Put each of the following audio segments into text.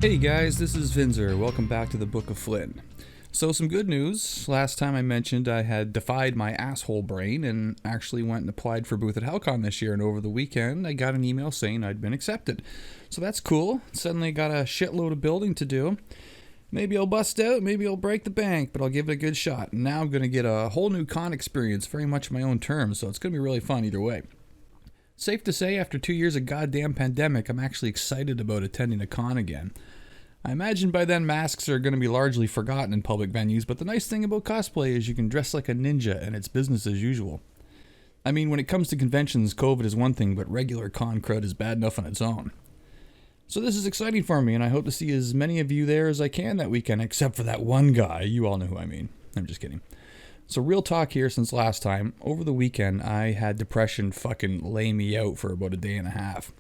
Hey guys, this is Vinzer. Welcome back to the Book of Flinn. So some good news. Last time I mentioned I had defied my asshole brain and actually went and applied for booth at Halcon this year, and over the weekend I got an email saying I'd been accepted. So that's cool. Suddenly got a shitload of building to do. Maybe I'll bust out, maybe I'll break the bank, but I'll give it a good shot. And now I'm going to get a whole new con experience, very much my own terms, so it's going to be really fun either way. Safe to say, after 2 years of goddamn pandemic, I'm actually excited about attending a con again. I imagine by then masks are going to be largely forgotten in public venues, but the nice thing about cosplay is you can dress like a ninja and it's business as usual. I mean, when it comes to conventions, COVID is one thing, but regular con crud is bad enough on its own. So this is exciting for me, and I hope to see as many of you there as I can that weekend, except for that one guy. You all know who I mean. I'm just kidding. So real talk here since last time. Over the weekend, I had depression fucking lay me out for about a day and a half.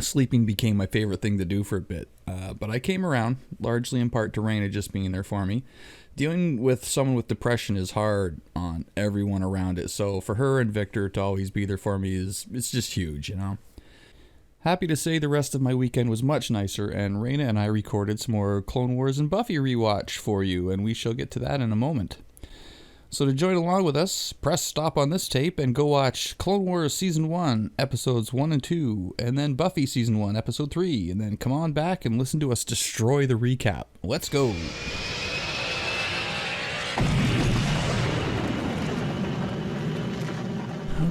Sleeping became my favorite thing to do for a bit, but I came around, largely in part to Reigna just being there for me. Dealing with someone with depression is hard on everyone around it, so for her and Victor to always be there for me it's just huge, you know. Happy to say the rest of my weekend was much nicer, and Reigna and I recorded some more Clone Wars and Buffy rewatch for you, and we shall get to that in a moment. So to join along with us, press stop on this tape and go watch Clone Wars Season 1, Episodes 1 and 2, and then Buffy Season 1, Episode 3, and then come on back and listen to us destroy the recap. Let's go!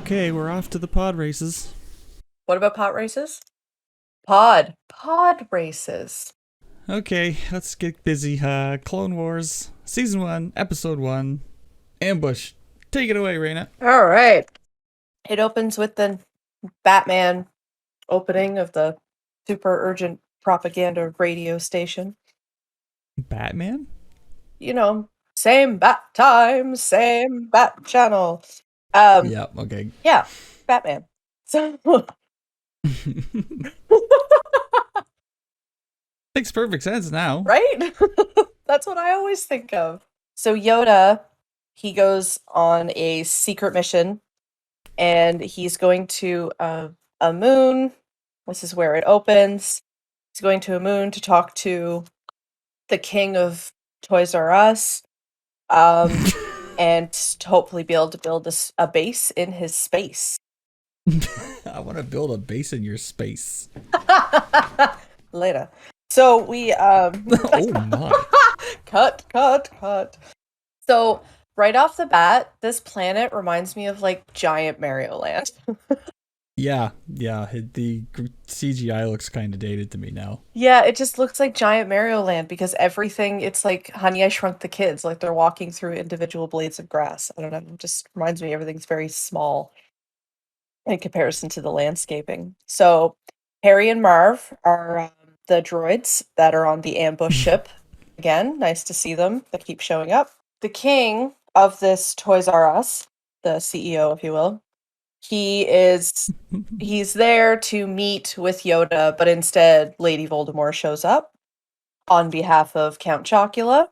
Okay, we're off to the pod races. What about pod races? Pod races. Okay, let's get busy. Clone Wars Season 1, Episode 1, Ambush. Take it away, Reigna. All right. It opens with the Batman opening of the super urgent propaganda radio station. Batman? You know, same bat time, same bat channel. Yeah, okay. Yeah, Batman. So Makes perfect sense now. right? That's what I always think of. So Yoda, he goes on a secret mission, and he's going to a moon. This is where it opens. He's going to a moon to talk to the king of Toys R Us, and to hopefully be able to build a base in his space. I want to build a base in your space. Later. So we Oh my. cut. So right off the bat, this planet reminds me of like giant Mario Land. Yeah. The CGI looks kind of dated to me now. Yeah, it just looks like giant Mario Land because everything, it's like Honey, I Shrunk the Kids. Like they're walking through individual blades of grass. I don't know. It just reminds me everything's very small in comparison to the landscaping. So Harry and Marv are the droids that are on the ambush ship. Again, nice to see them. They keep showing up. The king of this Toys R Us, the CEO, if you will, he's there to meet with Yoda, but instead Lady Voldemort shows up on behalf of Count Chocula,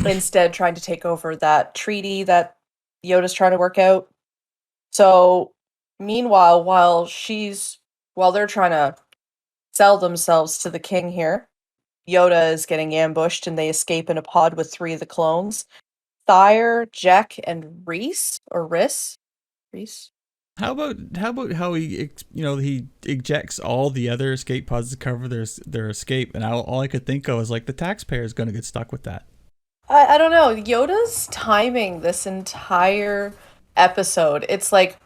instead trying to take over that treaty that Yoda's trying to work out. So meanwhile, while they're trying to sell themselves to the king here, Yoda is getting ambushed and they escape in a pod with 3 of the clones. Thyre, Jack, and Reese. How about how he ejects all the other escape pods to cover their escape, and all I could think of was like the taxpayer is going to get stuck with that. I don't know. Yoda's timing this entire episode, it's like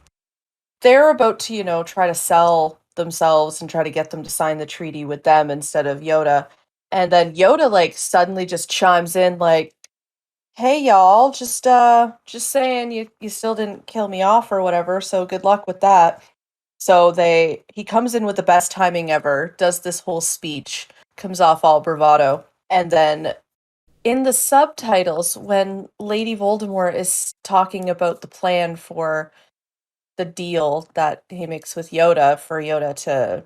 they're about to, try to sell themselves and try to get them to sign the treaty with them instead of Yoda. And then Yoda like suddenly just chimes in like, "Hey y'all, just saying you still didn't kill me off or whatever, so good luck with that." So he comes in with the best timing ever, does this whole speech, comes off all bravado, and then in the subtitles, when Lady Voldemort is talking about the plan for the deal that he makes with Yoda for Yoda to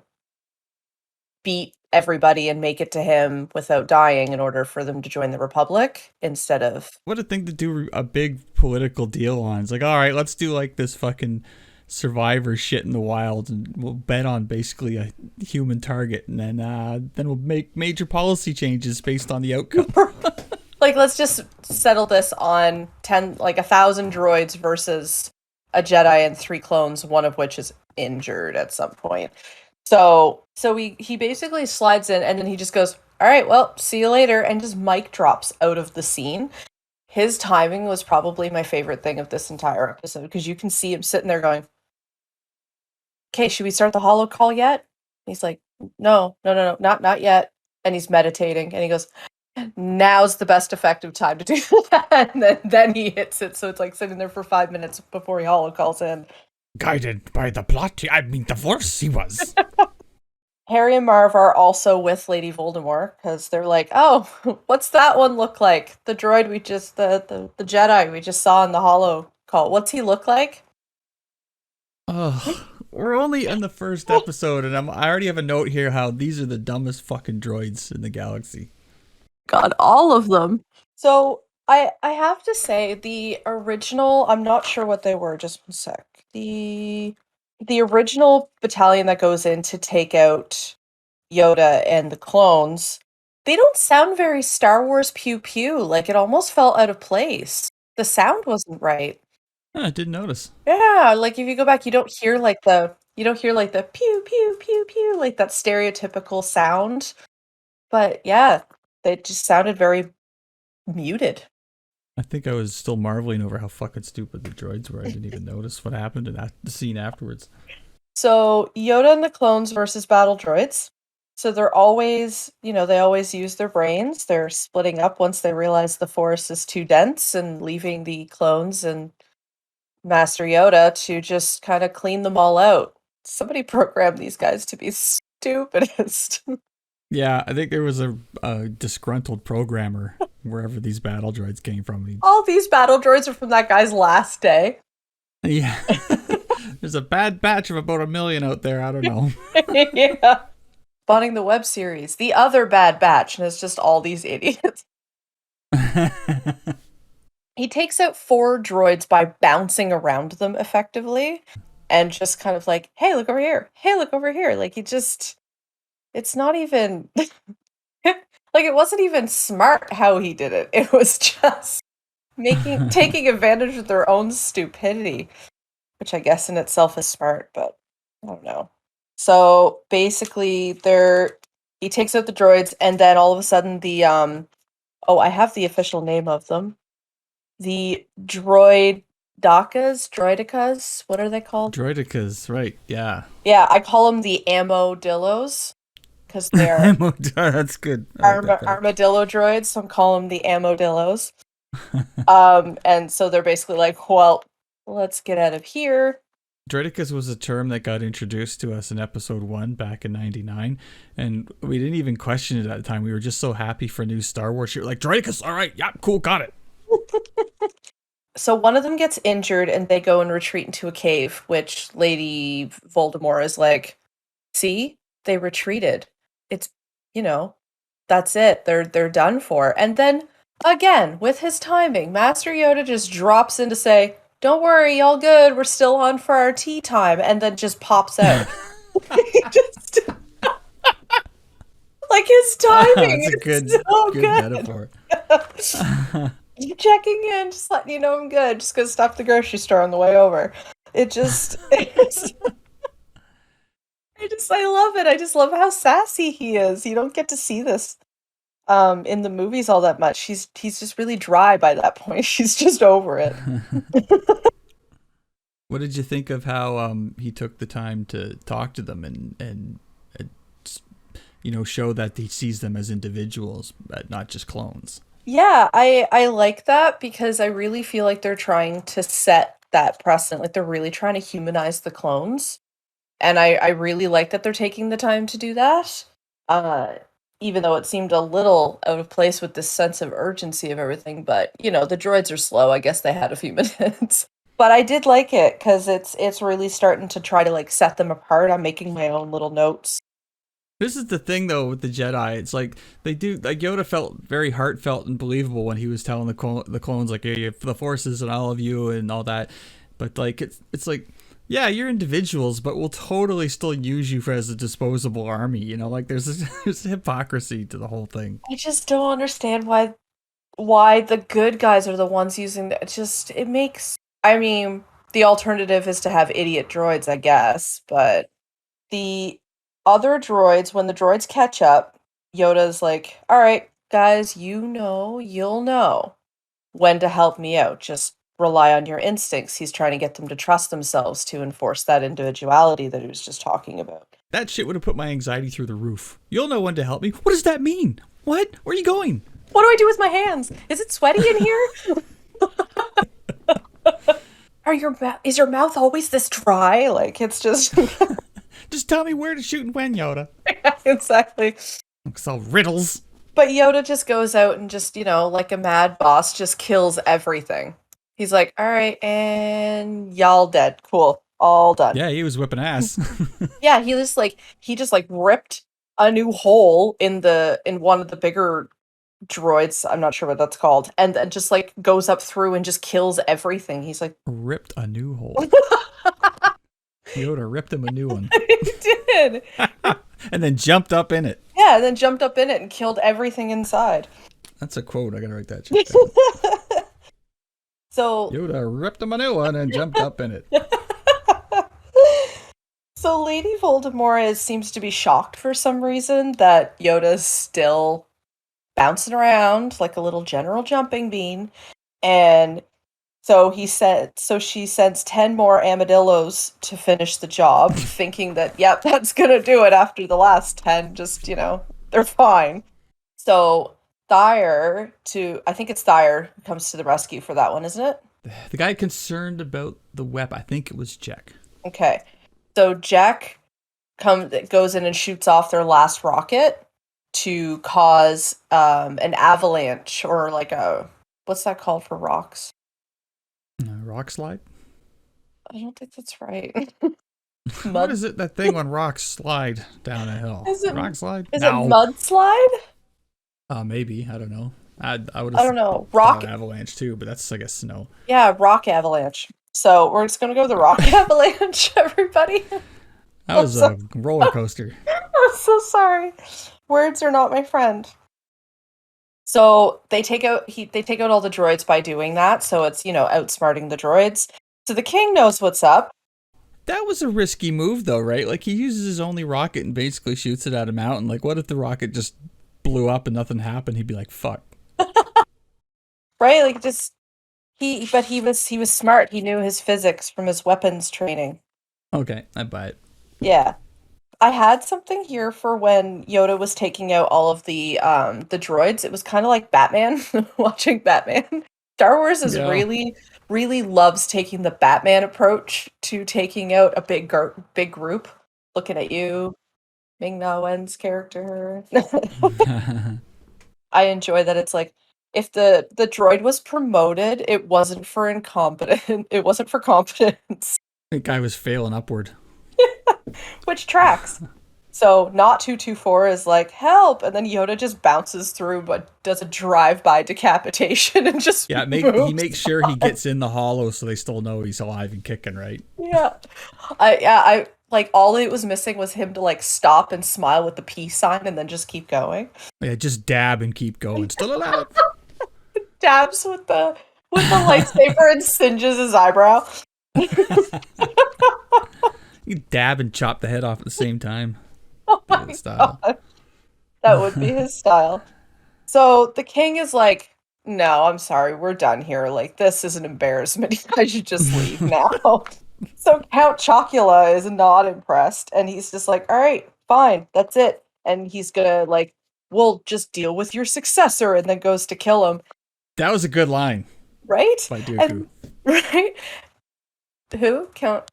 beat everybody and make it to him without dying in order for them to join the Republic instead of... What a thing to do a big political deal on. It's like, all right, let's do like this fucking survivor shit in the wild, and we'll bet on basically a human target, and then we'll make major policy changes based on the outcome. Like, let's just settle this on 1,000 droids versus a Jedi and 3 clones, one of which is injured at some point. So he basically slides in, and then he just goes, all right, well, see you later, and just mic drops out of the scene. His timing was probably my favorite thing of this entire episode, because you can see him sitting there going, okay, should we start the holo call yet? And he's like, no, not yet. And he's meditating, and he goes, now's the best effective time to do that. And then he hits it, so it's like sitting there for 5 minutes before he holo calls in. Guided by the plot, I mean the Force, he was. Harry and Marv are also with Lady Voldemort, because they're like, oh, what's that one look like? The droid the Jedi we just saw in the holo call. What's he look like? Oh, we're only in the first episode, and I already have a note here how these are the dumbest fucking droids in the galaxy. God, all of them. So I have to say, the original, I'm not sure what they were, just one sec. The original battalion that goes in to take out Yoda and the clones, they don't sound very Star Wars pew pew. Like, it almost felt out of place. The sound wasn't right. I didn't notice. Yeah, like if you go back, you don't hear like the pew pew pew pew, like that stereotypical sound. But yeah, they just sounded very muted. I think I was still marveling over how fucking stupid the droids were. I didn't even notice what happened in the scene afterwards. So Yoda and the clones versus battle droids. So they're always, they always use their brains. They're splitting up once they realize the force is too dense, and leaving the clones and Master Yoda to just kind of clean them all out. Somebody programmed these guys to be stupidest. Yeah, I think there was a disgruntled programmer wherever these battle droids came from. All these battle droids are from that guy's last day. Yeah. There's a bad batch of about 1 million out there. I don't know. Yeah. Spawning the web series, The Other Bad Batch, and it's just all these idiots. He takes out 4 droids by bouncing around them effectively, and just kind of like, hey, look over here. Hey, look over here. Like, it's not even like, it wasn't even smart how he did it. It was just taking advantage of their own stupidity, which I guess in itself is smart, but I don't know. So basically he takes out the droids, and then all of a sudden I have the official name of them. The droidicas, what are they called? Droidicas, right, yeah. Yeah, I call them the Ammo-dillos, because they're that's good. armadillo droids, so I'm calling them the Ammo-dillos. And so they're basically like, well, let's get out of here. Droidicas was a term that got introduced to us in episode 1 back in 99, and we didn't even question it at the time. We were just so happy for new Star Wars shit. We're like, Droidicas, all right, yeah, cool, got it. So one of them gets injured, and they go and retreat into a cave, which Lady Voldemort is like, see, they retreated. It's, that's it. They're done for. And then, again, with his timing, Master Yoda just drops in to say, don't worry, all good, we're still on for our tea time, and then just pops out. Like, his timing is good metaphor. You checking in, just letting you know I'm good. Just gonna stop at the grocery store on the way over. I love it. I just love how sassy he is. You don't get to see this in the movies all that much. He's just really dry by that point. She's just over it. What did you think of how he took the time to talk to them and show that he sees them as individuals, not just clones? Yeah, I like that, because I really feel like they're trying to set that precedent. Like, they're really trying to humanize the clones. And I really like that they're taking the time to do that. Even though it seemed a little out of place with this sense of urgency of everything. But, the droids are slow. I guess they had a few minutes. But I did like it, because it's really starting to try to, like, set them apart. I'm making my own little notes. This is the thing, though, with the Jedi. It's like, they do, like, Yoda felt very heartfelt and believable when he was telling the clones, like, hey, the forces and all of you and all that. But, like, it's like, Yeah, you're individuals, but we'll totally still use you as a disposable army. Like there's hypocrisy to the whole thing. I just don't understand why the good guys are the ones using that. It makes, I mean, the alternative is to have idiot droids, I guess, but the other droids, when the droids catch up, Yoda's like, all right, guys, you'll know when to help me out. Just rely on your instincts. He's trying to get them to trust themselves to enforce that individuality that he was just talking about. That shit would have put my anxiety through the roof. You'll know when to help me. What does that mean? What? Where are you going? What do I do with my hands? Is it sweaty in here? Is your mouth always this dry? Like, it's just... Just tell me where to shoot and when, Yoda. Exactly. It's all riddles. But Yoda just goes out and just, like a mad boss, just kills everything. He's like, all right, and y'all dead. Cool. All done. Yeah, he was whipping ass. Yeah, he just ripped a new hole in one of the bigger droids. I'm not sure what that's called. And then just like goes up through and just kills everything. He's like, ripped a new hole. Yoda ripped him a new one. He did. And then jumped up in it. Yeah, and then jumped up in it and killed everything inside. That's a quote. I gotta write that shit down. So Yoda ripped him a new one and jumped up in it. So Lady Voldemort seems to be shocked for some reason that Yoda's still bouncing around like a little general jumping bean. And so she sends 10 more armadillos to finish the job, thinking that, yep, that's gonna do it after the last 10. Just, they're fine. So I think it's Thayer who comes to the rescue for that one, isn't it? The guy concerned about the weapon, I think it was Jack. Okay. So Jack goes in and shoots off their last rocket to cause an avalanche, or like what's that called for rocks? Rock slide? I don't think that's right. What is it, that thing when rocks slide down a hill? Rock slide? Is it mudslide? Maybe. I don't know. I would. I don't know. Rock avalanche too, but that's, I guess, snow. Yeah, rock avalanche. So we're just gonna go with the rock avalanche, everybody. That was a roller coaster. I'm so sorry. Words are not my friend. So they take out all the droids by doing that. So it's, outsmarting the droids. So the king knows what's up. That was a risky move, though, right? Like, he uses his only rocket and basically shoots it at a mountain. Like, what if the rocket just blew up and nothing happened? He'd be like, "Fuck." Right? Like, he was smart. He knew his physics from his weapons training. Okay, I buy it. Yeah. I had something here for when Yoda was taking out all of the droids. It was kind of like Batman, watching Batman. Star Wars is really, really loves taking the Batman approach to taking out a big group. Looking at you, Ming-Na Wen's character. I enjoy that it's like, if the droid was promoted, it wasn't for incompetence. It wasn't for competence. That guy was failing upward. Which tracks. So not 224 is like, help, and then Yoda just bounces through but does a drive-by decapitation and just he makes sure he gets in the hollow so they still know he's alive and kicking, right? Yeah. I like, all it was missing was him to like stop and smile with the peace sign and then just keep going. Yeah, just dab and keep going. Still alive. Dabs with the lightsaber and singes his eyebrow. You dab and chop the head off at the same time. Oh my God. That would be his style. So the king is like, no, I'm sorry, we're done here. Like, this is an embarrassment. You guys should just leave now. So Count Chocula is not impressed, and he's just like, all right, fine, that's it. And he's gonna, like, we'll just deal with your successor, and then goes to kill him. That was a good line. Right? By Dooku. Right? Who? Count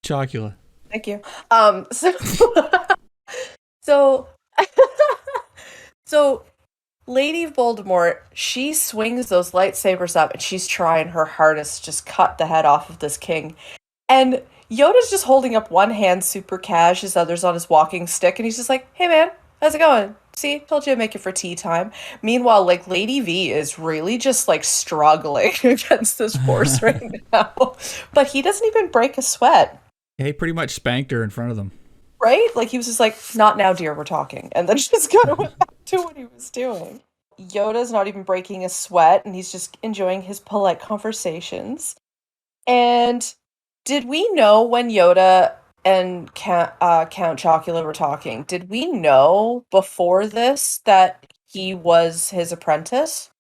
Chocula. Thank you. So Lady Voldemort, she swings those lightsabers up and she's trying her hardest to just cut the head off of this king. And Yoda's just holding up one hand super cash, his other's on his walking stick, and he's just like, hey man, how's it going? See, told you to make it for tea time. Meanwhile, like Lady V is really just like struggling against this force right now. But he doesn't even break a sweat, Yeah, he pretty much spanked her in front of them. right? Like he was just like, "Not now, dear, we're talking," and then just kind of went back to what he was doing. Yoda's not even breaking a sweat, and he's just enjoying his polite conversations. And did we know when Yoda and Count Chocula were talking? Did we know before this that he was his apprentice?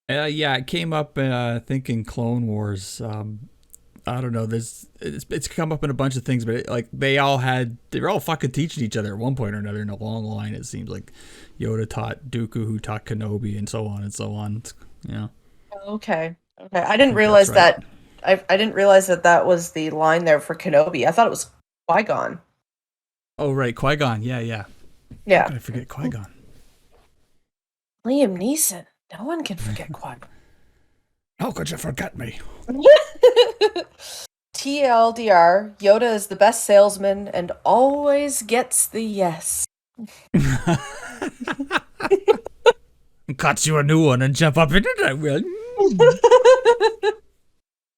Yeah, it came up in I think in Clone Wars. I don't know. It's come up in a bunch of things, but like they were all fucking teaching each other at one point or another in a long line. It seems like Yoda taught Dooku, who taught Kenobi, and so on and so on. Yeah. Okay. Okay. I I didn't think that's realize right. that. I didn't realize that that was the line there for Kenobi. I thought it was Qui-Gon. Oh right, Qui-Gon. Yeah. How Yeah. can I forget Qui-Gon? Liam Neeson. No one can forget Qui-Gon. How could you forget me? TLDR, Yoda is the best salesman and always gets the yes. Cut you a new one and jump up in it. I will.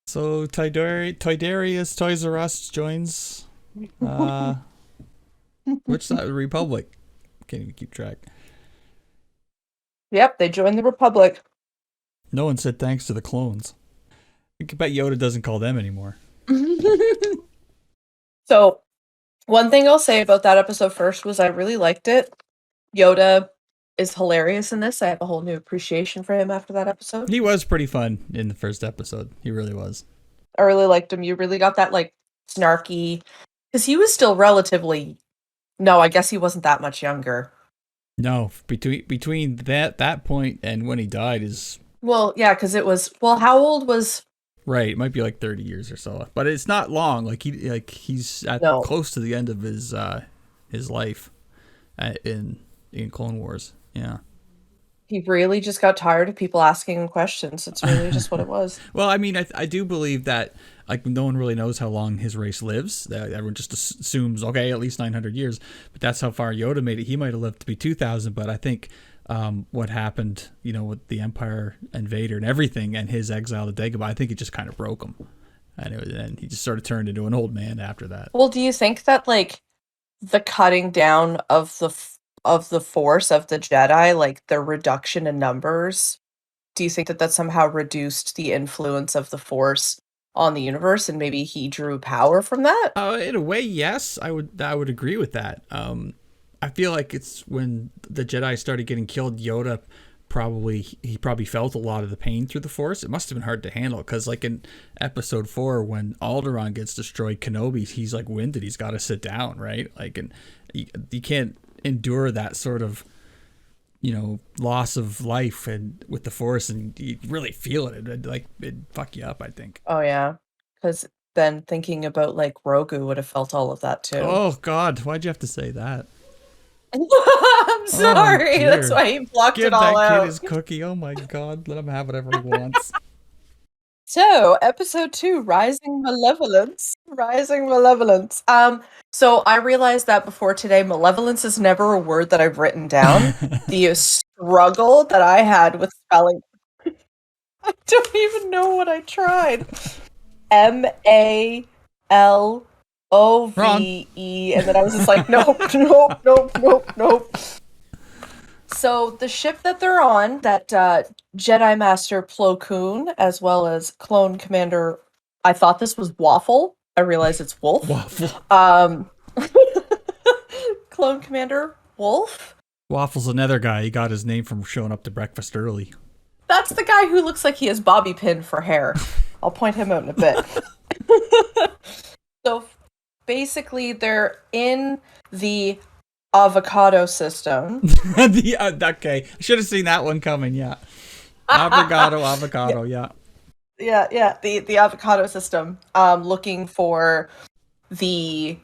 So Tidarius Toys R Us joins. Which side? Republic. Can't even keep track. Yep, they joined the Republic. No one said thanks to the clones. I bet Yoda doesn't call them anymore. So, one thing I'll say about that episode first was I really liked it. Yoda is hilarious in this. I have a whole new appreciation for him after that episode. He was pretty fun in the first episode. He really was. I really liked him. You really got that like snarky, because he was still relatively. No, I guess he wasn't that much younger. No, between that point and when he died is Well, yeah, because it was. Well, how old was? right. It might be like 30 years or so, but it's not long. He's at No. close to the end of his life in Clone Wars. Yeah. He really just got tired of people asking him questions. It's really just what it was. Well, I mean, I do believe that like no one really knows how long his race lives. That everyone just assumes okay, at least 900 years. But that's how far Yoda made it. He might have lived to be 2,000. But I think what happened, with the Empire invader and everything, and his exile to Dagobah, I think it just kind of broke him, and he just sort of turned into an old man after that. Well, do you think that like the cutting down of the force of the Jedi, like the reduction in numbers, do you think that that somehow reduced the influence of the force on the universe, and maybe he drew power from that? In a way, yes, I would agree with that. I feel like it's when the Jedi started getting killed, Yoda he probably felt a lot of the pain through the Force. It must have been hard to handle because, like in Episode 4, when Alderaan gets destroyed, Kenobi, he's like winded. He's got to sit down, right? Like, and you can't endure that sort of loss of life and with the Force, and you really feel it. It'd fuck you up, I think. Oh yeah, because then thinking about like Grogu would have felt all of that too. Oh God, why'd you have to say that? I'm sorry. dear. That's why he blocked Give it all that kid out. his cookie. Oh my God, let him have whatever he wants. So, episode 2, Rising Malevolence. Rising Malevolence. So I realized that before today, malevolence is never a word that I've written down. The struggle that I had with spelling. I don't even know what I tried. Malove, and then I was just like, nope, nope, nope, nope, nope. So the ship that they're on, that Jedi Master Plo Koon, as well as Clone Commander, I thought this was Waffle. I realize it's Wolf. Waffle. Clone Commander Wolf. Waffle's another guy. He got his name from showing up to breakfast early. That's the guy who looks like he has bobby pin for hair. I'll point him out in a bit. So basically, they're in the avocado system. Okay, I should have seen that one coming. Yeah, avocado. Yeah. Yeah. The avocado system. Looking for the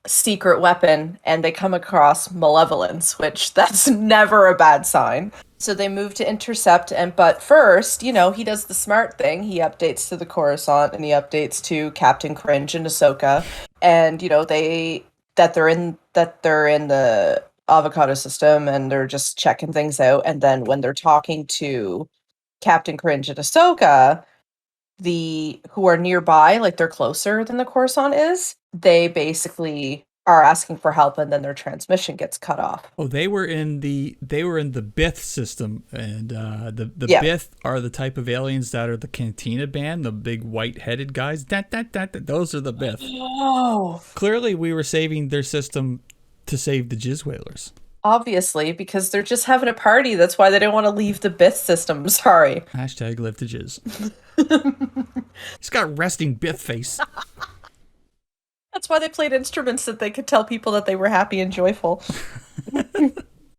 secret weapon, and they come across Malevolence, which that's never a bad sign. So they move to intercept, but first, he does the smart thing. He updates to the Coruscant, and he updates to Captain Cringe and Ahsoka, and they're in the avocado system, and they're just checking things out. And then when they're talking to Captain Cringe and Ahsoka, who are nearby, like they're closer than the Coruscant is, they basically are asking for help, and then their transmission gets cut off. Oh, they were in the Bith system, and the Yeah. Bith are the type of aliens that are the Cantina band, the big white-headed guys. Those are the Bith. Oh, Clearly, we were saving their system to save the Jizz Whalers. obviously, because they're just having a party. That's why they didn't want to leave the Bith system. Sorry. Hashtag live the Jizz. He's got resting Bith face. That's why they played instruments, that they could tell people that they were happy and joyful.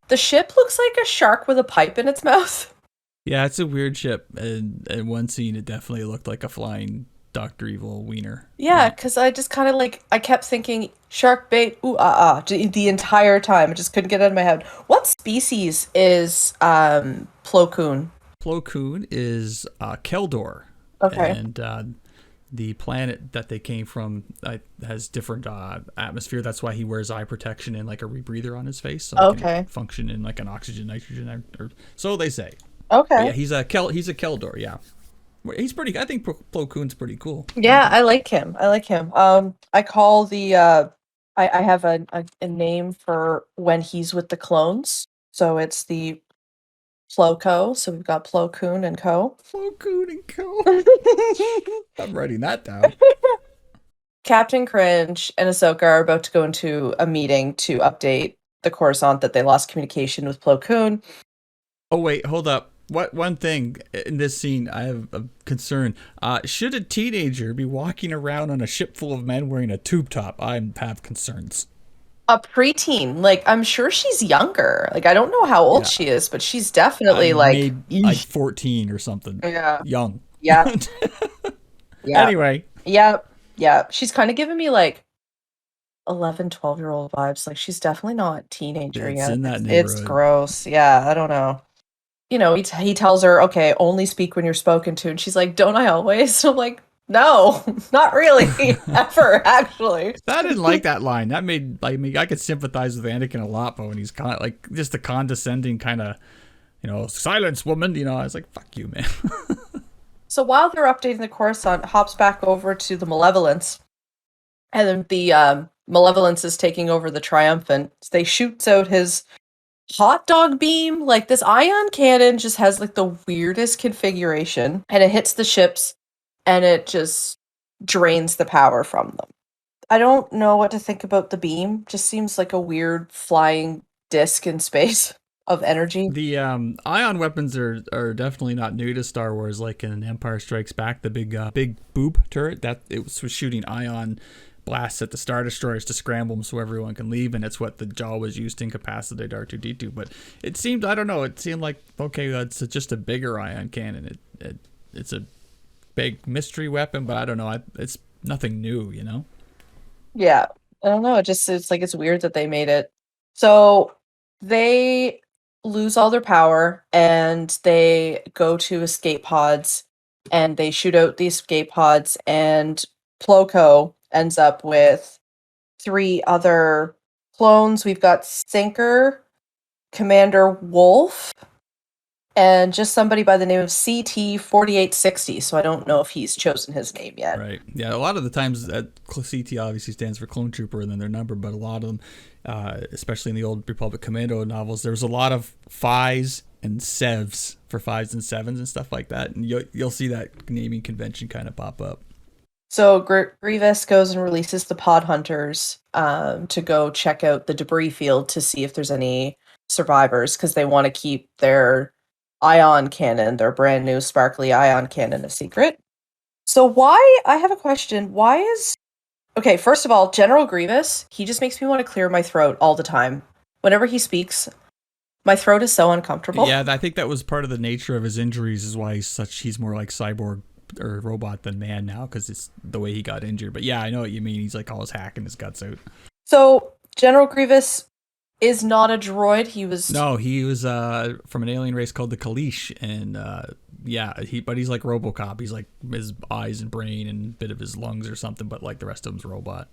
The ship looks like a shark with a pipe in its mouth. Yeah, it's a weird ship. And in one scene, it definitely looked like a flying Dr. Evil wiener. Yeah, because I just kind of I kept thinking shark bait, the entire time. I just couldn't get it out of my head. What species is Plo Koon? Plo Koon is Keldor. Okay. And the planet that they came from has different atmosphere. That's why he wears eye protection and like a rebreather on his face, so he can function in like an oxygen, nitrogen, or so they say. Okay. But yeah, he's a Keldor. Yeah, he's pretty. I think Plo Koon's pretty cool. Yeah, I like him. I call the I have a name for when he's with the clones. So it's the Plo-Co. So we've got Plo Koon and Co. Plo Koon and Co. I'm writing that down. Captain Cringe and Ahsoka are about to go into a meeting to update the Coruscant that they lost communication with Plo Koon. Oh wait, hold up. One thing in this scene, I have a concern. Should a teenager be walking around on a ship full of men wearing a tube top? I have concerns. A preteen, I'm sure she's younger. I don't know how old she is, but she's definitely like 14 or something. Yeah, young. Yeah. Yeah. Anyway. Yep. Yeah. She's kind of giving me 11, 12-year-old vibes. She's definitely not teenager It's yet. in that neighborhood. It's gross. Yeah, I don't know. He tells her, okay, only speak when you're spoken to. And she's like, don't I always? So I'm like, no, not really, ever, actually. I didn't like that line. That made, I could sympathize with Anakin a lot, but when he's kind of, just the condescending kind of, silence, woman, I was like, fuck you, man. So while they're updating the Coruscant, hops back over to the Malevolence. And then the Malevolence is taking over the Triumphant. They shoots out his hot dog beam. This ion cannon just has the weirdest configuration, and it hits the ships and it just drains the power from them. I don't know what to think about the beam. Just seems like a weird flying disc in space of energy. The ion weapons are definitely not new to Star Wars. Like in Empire Strikes Back, the big boob turret that it was shooting ion blasts at the Star Destroyers to scramble them so everyone can leave, and it's what the Jaw was used to incapacitate R2-D2. But it seemed, I don't know, it seemed like, okay, it's just a bigger ion cannon. It's a big mystery weapon, but I don't know, it's nothing new, Yeah, I don't know. It's weird that they made it. So they lose all their power and they go to escape pods and they shoot out the escape pods, and Plo-Co ends up with 3 other clones. We've got Sinker, Commander Wolf, and just somebody by the name of CT-4860. So I don't know if he's chosen his name yet. Right. Yeah, a lot of the times CT obviously stands for Clone Trooper and then their number, but a lot of them, especially in the old Republic Commando novels, there's a lot of Phis and Sevs for 5s and 7s and stuff like that. And you'll see that naming convention kind of pop up. So Grievous goes and releases the pod hunters to go check out the debris field to see if there's any survivors, because they want to keep their ion cannon, their brand new sparkly ion cannon, a secret. So I have a question. Okay, first of all, General Grievous, he just makes me want to clear my throat all the time. Whenever he speaks, my throat is so uncomfortable. Yeah, I think that was part of the nature of his injuries, is why he's more like cyborg or robot than man now, because it's the way he got injured. But yeah, I know what you mean. He's always hacking his guts out. So General Grievous is not a droid. He was from an alien race called the Kaleesh, and but he's like RoboCop. He's like his eyes and brain and a bit of his lungs or something, but like the rest of him's robot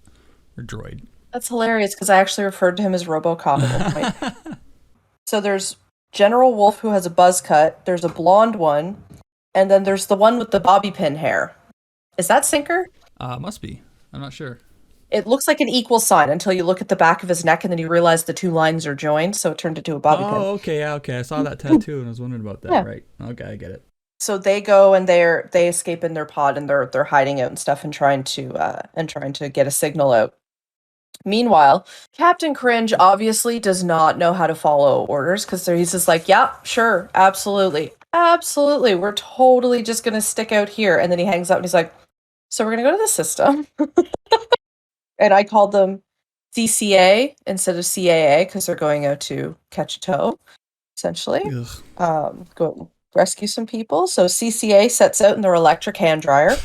or droid. That's hilarious because I actually referred to him as RoboCop at one point. So there's General Wolf who has a buzz cut. There's a blonde one, and then there's the one with the bobby pin hair. Is that Sinker? Must be. I'm not sure. It looks like an equal sign until you look at the back of his neck, and then you realize the two lines are joined, so it turned into a bobby pin. Oh, okay, yeah, okay. I saw that tattoo and I was wondering about that. Yeah. Right. Okay, I get it. So they go and they escape in their pod, and they're hiding out and stuff and trying to get a signal out. Meanwhile, Captain Cringe obviously does not know how to follow orders because he's just like, yeah, sure, absolutely. Absolutely. We're totally just going to stick out here. And then he hangs up and he's like, so we're going to go to the system. And I called them CCA instead of CAA because they're going out to catch a tow, essentially. Go rescue some people. So CCA sets out in their electric hand dryer.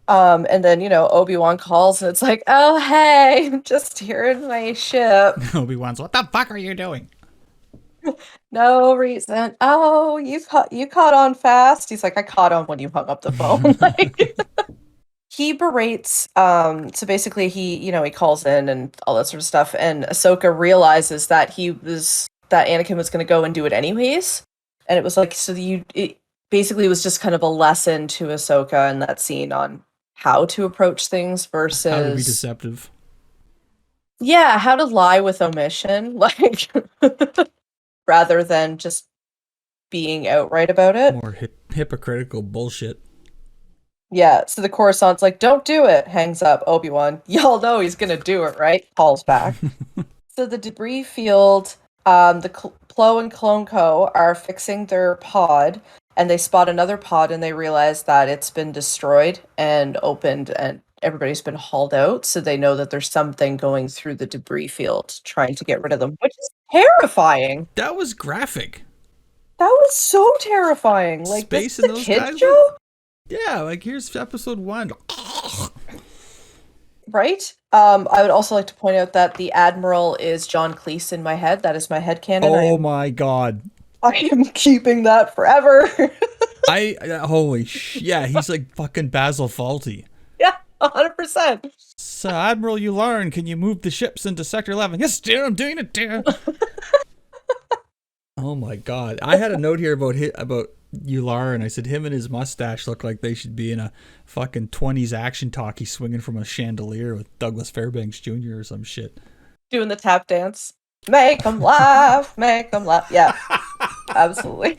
And then, Obi-Wan calls and it's like, oh, hey, I'm just here in my ship. Obi-Wan's, what the fuck are you doing? No reason. Oh, you caught on fast. He's like, I caught on when you hung up the phone. He berates, so basically he calls in and all that sort of stuff, and Ahsoka realizes that Anakin was going to go and do it anyways. And it was like, it basically was just kind of a lesson to Ahsoka in that scene on how to approach things versus how to be deceptive. Yeah, how to lie with omission, rather than just being outright about it. More hypocritical bullshit. Yeah, so the Coruscant's like, don't do it, hangs up. Obi-Wan, y'all know he's gonna do it, right? Calls back. So the debris field, the Plo and Clone Co. are fixing their pod, and they spot another pod, and they realize that it's been destroyed and opened, and everybody's been hauled out, so they know that there's something going through the debris field trying to get rid of them, which is terrifying. That was graphic. That was so terrifying. Like, Space this is in a those kid guys show? Yeah, like here's episode 1. Right? I would also like to point out that the Admiral is John Cleese in my head. That is my headcanon. Oh my god. I am keeping that forever. Yeah, he's like fucking Basil Fawlty. Yeah, 100%. So, Admiral Yularen, can you move the ships into Sector 11? Yes, dear, I'm doing it, dear. Oh my god. I had a note here about Yularen. I said him and his mustache look like they should be in a fucking 20s action talkie swinging from a chandelier with Douglas Fairbanks Jr. or some shit. Doing the tap dance. Make them laugh, make them laugh. Yeah, absolutely.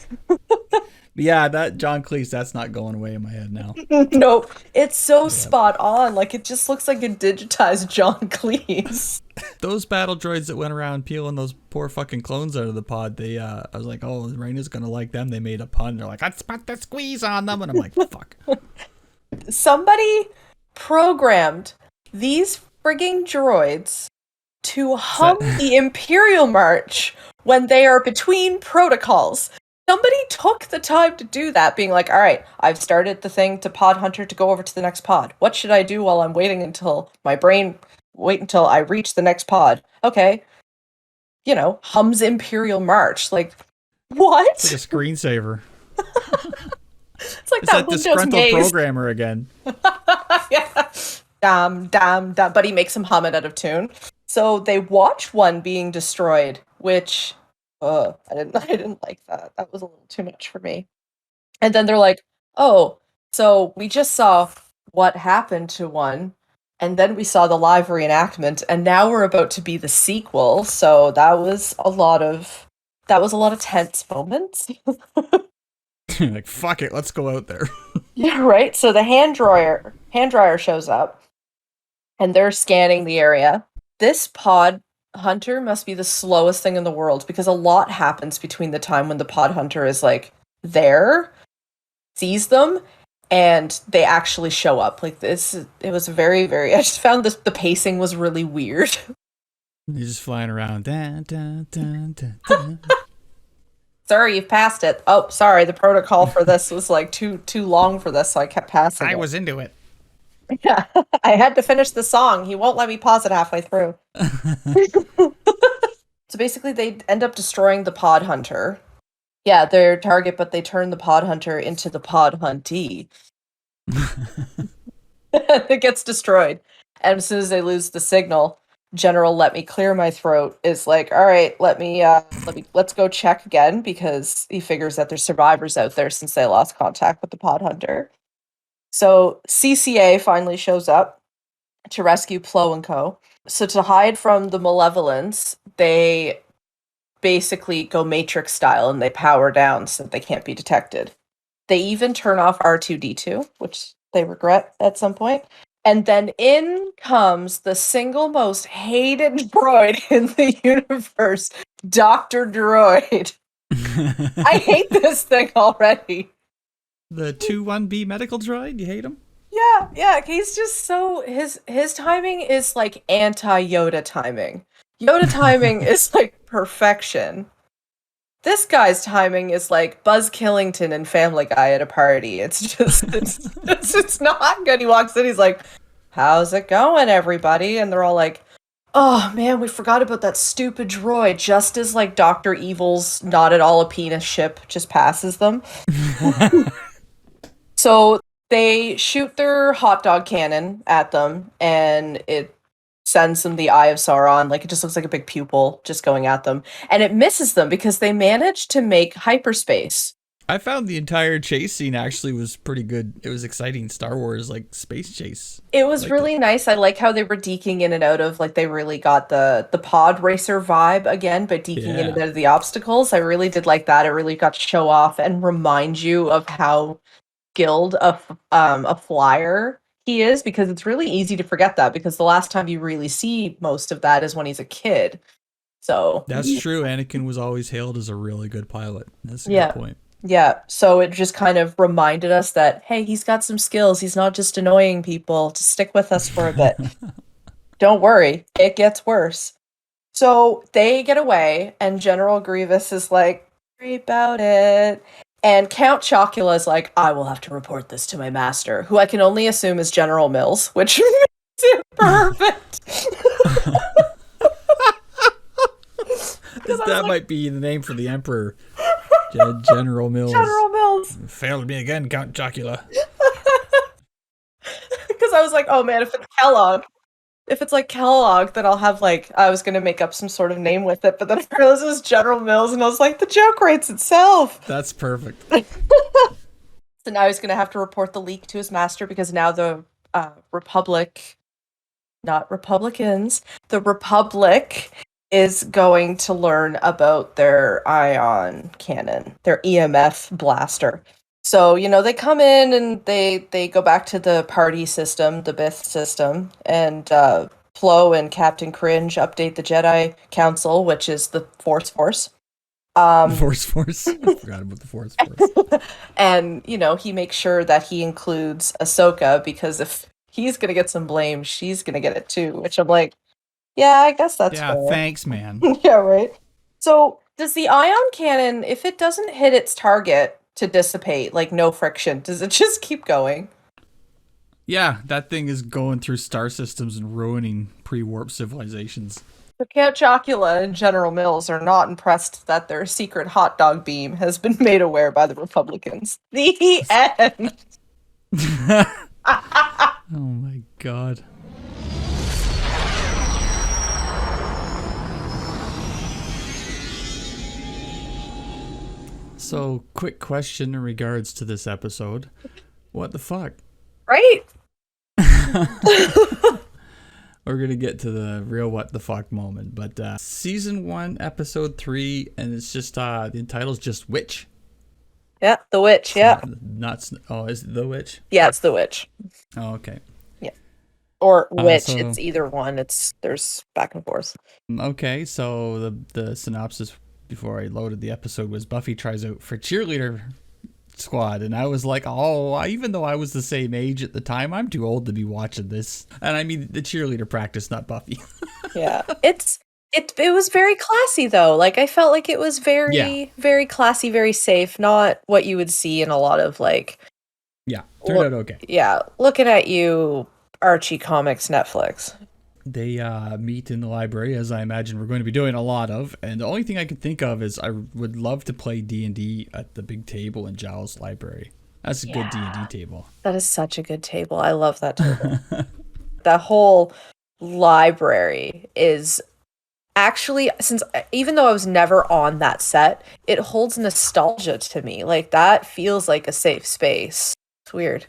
Yeah, that John Cleese, that's not going away in my head now. Nope. It's so spot on. Like, it just looks like a digitized John Cleese. Those battle droids that went around peeling those poor fucking clones out of the pod, I was like, oh, Reigna's gonna like them. They made a pun. They're like, I'd spot the squeeze on them. And I'm like, fuck. Somebody programmed these frigging droids to hum the Imperial March when they are between protocols. Somebody took the time to do that, being like, all right, I've started the thing to pod hunter to go over to the next pod. What should I do while I'm waiting until I reach the next pod? Okay. Hums Imperial March. Like, what? It's like a screensaver. It's like It's that that disgruntled Windows maze. programmer again. Yeah. Damn, but he makes him hum it out of tune. So they watch one being destroyed, which I didn't like that. That was a little too much for me. And then they're like, oh, so we just saw what happened to one, and then we saw the live reenactment, and now we're about to be the sequel. So that was a lot of tense moments. Like, fuck it, let's go out there. Yeah, right. So the hand dryer shows up, and they're scanning the area. This pod hunter must be the slowest thing in the world because a lot happens between the time when the pod hunter is like there, sees them, and they actually show up. Like, this, it was very, very. I just found the pacing was really weird. He's just flying around. Dun, dun, dun, dun, dun. Sorry, you've passed it. Oh, sorry, the protocol for this was like too long for this, so I kept passing. I it. was into it. Yeah, I had to finish the song. He won't let me pause it halfway through. So basically, they end up destroying the pod hunter. Yeah, their target, but they turn the pod hunter into the pod huntee. It gets destroyed. And as soon as they lose the signal, General Let Me Clear My Throat is like, all right, let's go check again, because he figures that there's survivors out there since they lost contact with the pod hunter. So CCA finally shows up to rescue Plo and Co. So to hide from the Malevolence, they basically go Matrix style and they power down so that they can't be detected. They even turn off R2D2, which they regret at some point. And then in comes the single most hated droid in the universe, Dr. Droid. I hate this thing already. The 2-1B medical droid, you hate him? Yeah, he's just so his timing is like anti-Yoda timing. Yoda timing is like perfection. This guy's timing is like Buzz Killington and Family Guy at a party. It's not good. He walks in, he's like, "How's it going, everybody?" And they're all like, "Oh man, we forgot about that stupid droid." Just as like Dr. Evil's not at all a penis ship just passes them. So they shoot their hot dog cannon at them, and it sends them the Eye of Sauron. Like, it just looks like a big pupil just going at them. And it misses them because they managed to make hyperspace. I found the entire chase scene actually was pretty good. It was exciting Star Wars, like, space chase. It was really nice. I like how they were deking in and out of, like, they really got the pod racer vibe again, but deking in and out of the obstacles. I really did like that. It really got to show off and remind you of how skilled a flyer he is, because it's really easy to forget that, because the last time you really see most of that is when he's a kid. So that's true. Anakin was always hailed as a really good pilot. That's a good point. Yeah, so it just kind of reminded us that, hey, he's got some skills. He's not just annoying people. Just stick with us for a bit. Don't worry, it gets worse. So they get away, and General Grievous is like, "Worry about it." And Count Chocula is like, "I will have to report this to my master," who I can only assume is General Mills, which makes it perfect. That might be the name for the Emperor. General Mills. General Mills. Failed me again, Count Chocula. Because I was like, oh man, if it's Kellogg. If it's like Kellogg, then I'll have like, I was going to make up some sort of name with it, but then I realized it was General Mills, and I was like, the joke writes itself. That's perfect. So now he's going to have to report the leak to his master, because now the Republic, not Republicans, the Republic is going to learn about their ion cannon, their EMF blaster. So, you know, they come in and they go back to the party system, the Bith system, and Plo and Captain Cringe update the Jedi Council, which is the Force Force. Force. I forgot about the Force Force. And, you know, he makes sure that he includes Ahsoka, because if he's going to get some blame, she's going to get it too, which I'm like, yeah, I guess that's fair. Thanks, man. Yeah, right. So does the ion cannon, if it doesn't hit its target to dissipate, like no friction, does it just keep going? Yeah, that thing is going through star systems and ruining pre-warp civilizations. So Count Chocula and General Mills are not impressed that their secret hot dog beam has been made aware by the Republicans. The end. Oh my god. So, quick question in regards to this episode. What the fuck? Right? We're going to get to the real what the fuck moment. But season 1, episode 3, and it's just, the title's just Witch. Yeah, the witch, yeah. Is it the Witch? Yeah, it's the witch. Oh, okay. Yeah. Or witch, it's either one. There's back and forth. Okay, so the synopsis before I loaded the episode was Buffy tries out for cheerleader squad, and I was like, even though I was the same age at the time, I'm too old to be watching this. And I mean the cheerleader practice, not Buffy. Yeah. It was very classy though. Like, I felt like it was very very classy, very safe, not what you would see in a lot of like turned out okay. Yeah, looking at you, Archie Comics Netflix. They meet in the library, as I imagine we're going to be doing a lot of, and the only thing I can think of is I would love to play D&D at the big table in Giles' library. That's a good D&D table. That is such a good table. I love that table. that whole library is actually, since even though I was never on that set, it holds nostalgia to me. Like, that feels like a safe space. It's weird.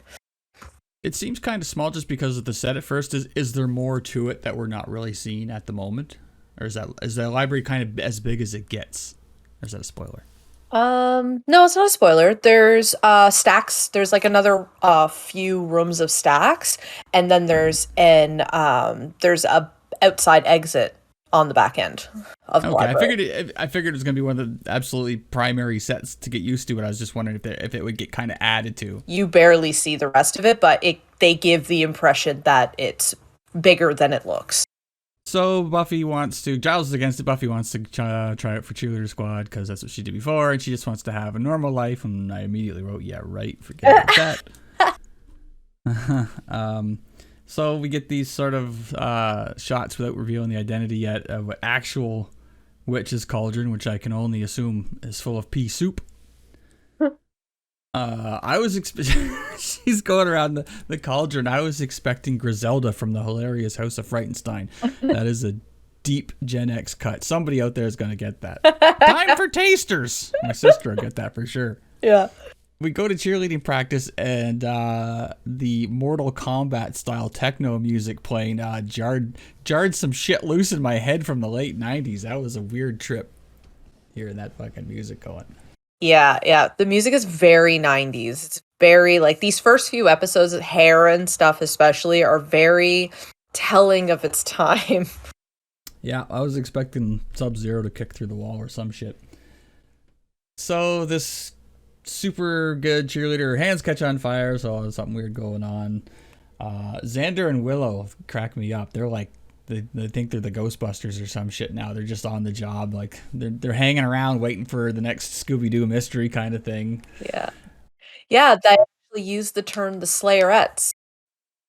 It seems kind of small just because of the set at first. Is there more to it that we're not really seeing at the moment? Or is that library kind of as big as it gets? Or is that a spoiler? No, it's not a spoiler. There's stacks. There's like another few rooms of stacks, and then there's a outside exit on the back end of the library. I figured it was gonna be one of the absolutely primary sets to get used to, but I was just wondering if it would get kind of added to. You barely see the rest of it, but they give the impression that it's bigger than it looks. So Giles is against it. Buffy wants to try out for Cheerleader Squad because that's what she did before, and she just wants to have a normal life. And I immediately wrote, "Yeah, right. Forget about that." So we get these sort of shots without revealing the identity yet of an actual witch's cauldron, which I can only assume is full of pea soup. I was she's going around the cauldron. I was expecting Griselda from the hilarious House of Frightenstein. That is a deep Gen X cut. Somebody out there is going to get that. Time for tasters. My sister will get that for sure. Yeah. We go to cheerleading practice, and the Mortal Kombat style techno music playing jarred some shit loose in my head from the late 90s. That was a weird trip hearing that fucking music going. Yeah. The music is very 90s. It's very, like, these first few episodes, hair and stuff especially, are very telling of its time. Yeah, I was expecting Sub-Zero to kick through the wall or some shit. So this super good cheerleader, her hands catch on fire, so there's something weird going on. Xander and Willow crack me up. They're like, they think they're the Ghostbusters or some shit now. They're just on the job, like they're hanging around waiting for the next Scooby-Doo mystery kind of thing. Yeah, they actually use the term the Slayerettes.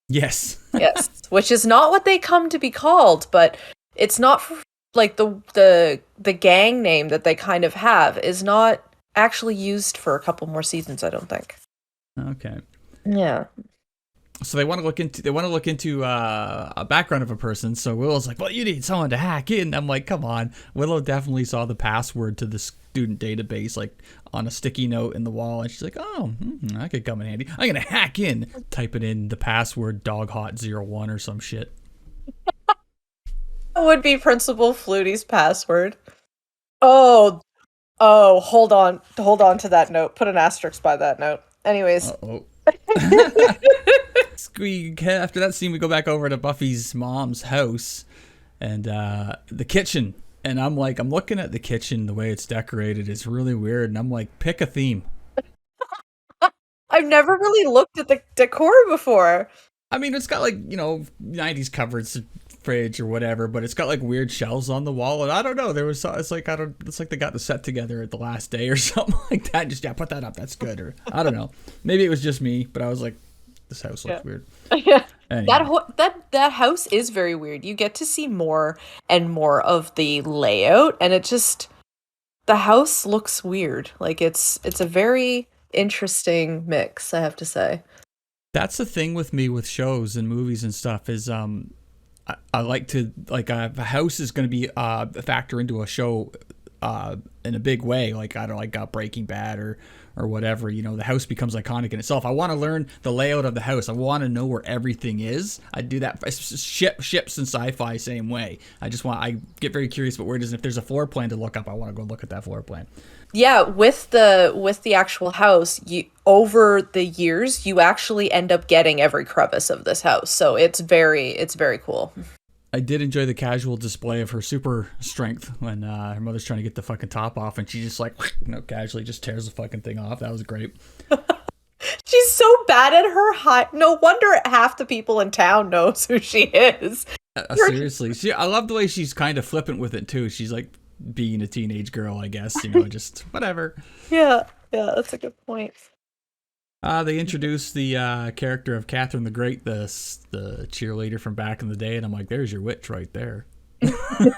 Yes. Yes, which is not what they come to be called, but it's not for, like, the gang name that they kind of have is not actually used for a couple more seasons, I don't think. Okay. Yeah. So they want to look into a background of a person. So Willow's like, well, you need someone to hack in. I'm like, come on. Willow definitely saw the password to the student database, like, on a sticky note in the wall. And she's like, oh, that could come in handy. I'm going to hack in. Type it in the password doghot01 or some shit. That would be Principal Flutie's password. Oh, hold on to that note. Put an asterisk by that note. Anyways. Uh-oh. After that scene, we go back over to Buffy's mom's house and the kitchen. And I'm looking at the kitchen, the way it's decorated is really weird. And I'm like, pick a theme. I've never really looked at the decor before. I mean, it's got, like, 90s cupboards, fridge or whatever, but it's got, like, weird shelves on the wall. And I don't know. It's like they got the set together at the last day or something like that. Just, put that up. That's good. Or I don't know. Maybe it was just me, but I was like, this house looks weird. Yeah. Anyway. That house is very weird. You get to see more and more of the layout, and the house looks weird. Like, it's a very interesting mix, I have to say. That's the thing with me with shows and movies and stuff is I like to, like, a house is going to be a factor into a show in a big way. Like, I don't like Breaking Bad or whatever, the house becomes iconic in itself. I want to learn the layout of the house. I want to know where everything is. I do that. Ships and sci-fi, same way. I get very curious about where it is. And if there's a floor plan to look up, I want to go look at that floor plan. Yeah, with the actual house, over the years, you actually end up getting every crevice of this house. So it's very cool. I did enjoy the casual display of her super strength when her mother's trying to get the fucking top off, and she just, like, casually just tears the fucking thing off. That was great. She's so bad at her height. No wonder half the people in town knows who she is. Seriously. I love the way she's kind of flippant with it, too. She's, like, being a teenage girl, I guess. Just whatever. Yeah, that's a good point. They introduced the character of Catherine the Great, the cheerleader from back in the day, and I'm like, there's your witch right there.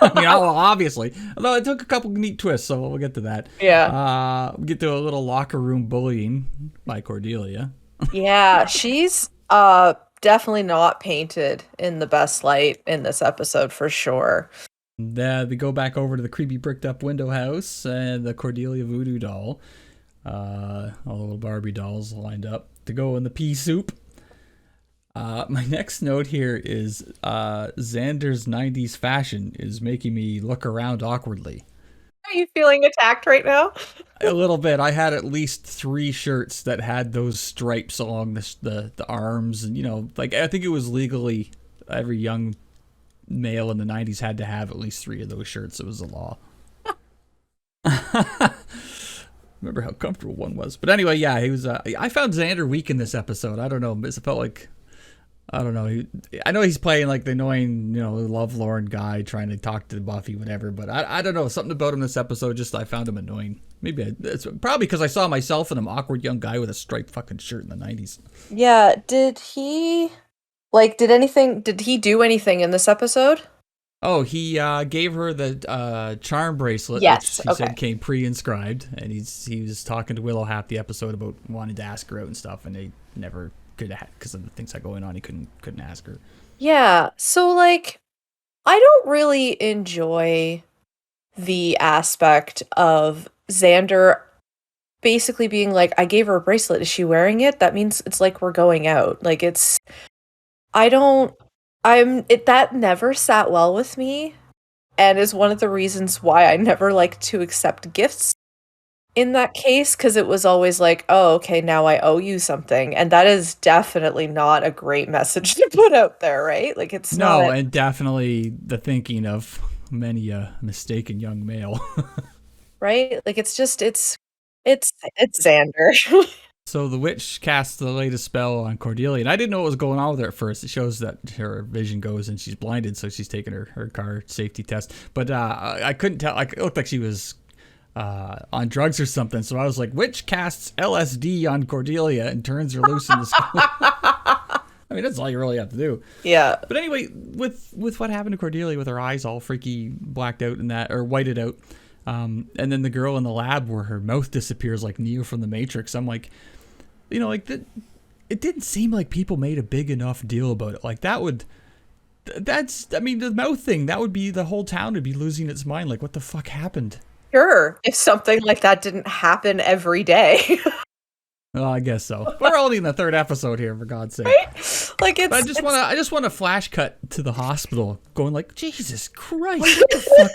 Obviously. Although it took a couple neat twists, so we'll get to that. Yeah. We get to a little locker room bullying by Cordelia. Yeah, she's definitely not painted in the best light in this episode for sure. They go back over to the creepy bricked up window house and the Cordelia voodoo doll. All the little Barbie dolls lined up to go in the pea soup. My next note here is Xander's 90s fashion is making me look around awkwardly. Are you feeling attacked right now? A little bit. I had at least 3 shirts that had those stripes along the arms, and like I think it was legally every young male in the 90s had to have at least 3 of those shirts. It was a law. Remember how comfortable one was. But anyway, yeah, he was. I found Xander weak in this episode. I don't know. It felt like, I don't know. I know he's playing like the annoying, lovelorn guy trying to talk to Buffy, whatever. But I don't know. Something about him this episode, just I found him annoying. Maybe it's probably because I saw myself in an awkward young guy with a striped fucking shirt in the 90s. Yeah. Did he do anything in this episode? Oh, he gave her the charm bracelet, Yes, which he said came pre-inscribed, and he was talking to Willow half the episode about wanting to ask her out and stuff, and they never could have, because of the things that are going on. He couldn't ask her. Yeah. So like, I don't really enjoy the aspect of Xander basically being like, I gave her a bracelet. Is she wearing it? That means it's like we're going out. Like that never sat well with me, and is one of the reasons why I never like to accept gifts in that case, because it was always like, oh, okay, now I owe you something, and that is definitely not a great message to put out there, right? Like it's no, and definitely the thinking of many a mistaken young male, right? Like it's Xander. So the witch casts the latest spell on Cordelia, and I didn't know what was going on with her at first. It shows that her vision goes and she's blinded, so she's taking her car safety test. But I couldn't tell. It looked like she was on drugs or something. So I was like, witch casts LSD on Cordelia and turns her loose in the school. I mean, that's all you really have to do. Yeah. But anyway, with what happened to Cordelia with her eyes all freaky blacked out and that, or whited out, and then the girl in the lab where her mouth disappears like Neo from the Matrix, I'm like, it didn't seem like people made a big enough deal about it. Like the mouth thing, that would be, the whole town would be losing its mind. Like, what the fuck happened? Sure, if something like that didn't happen every day. Well, I guess so. We're only in the 3rd episode here, for God's sake. Right? Like I just want a flash cut to the hospital, going like, Jesus Christ, what the fuck?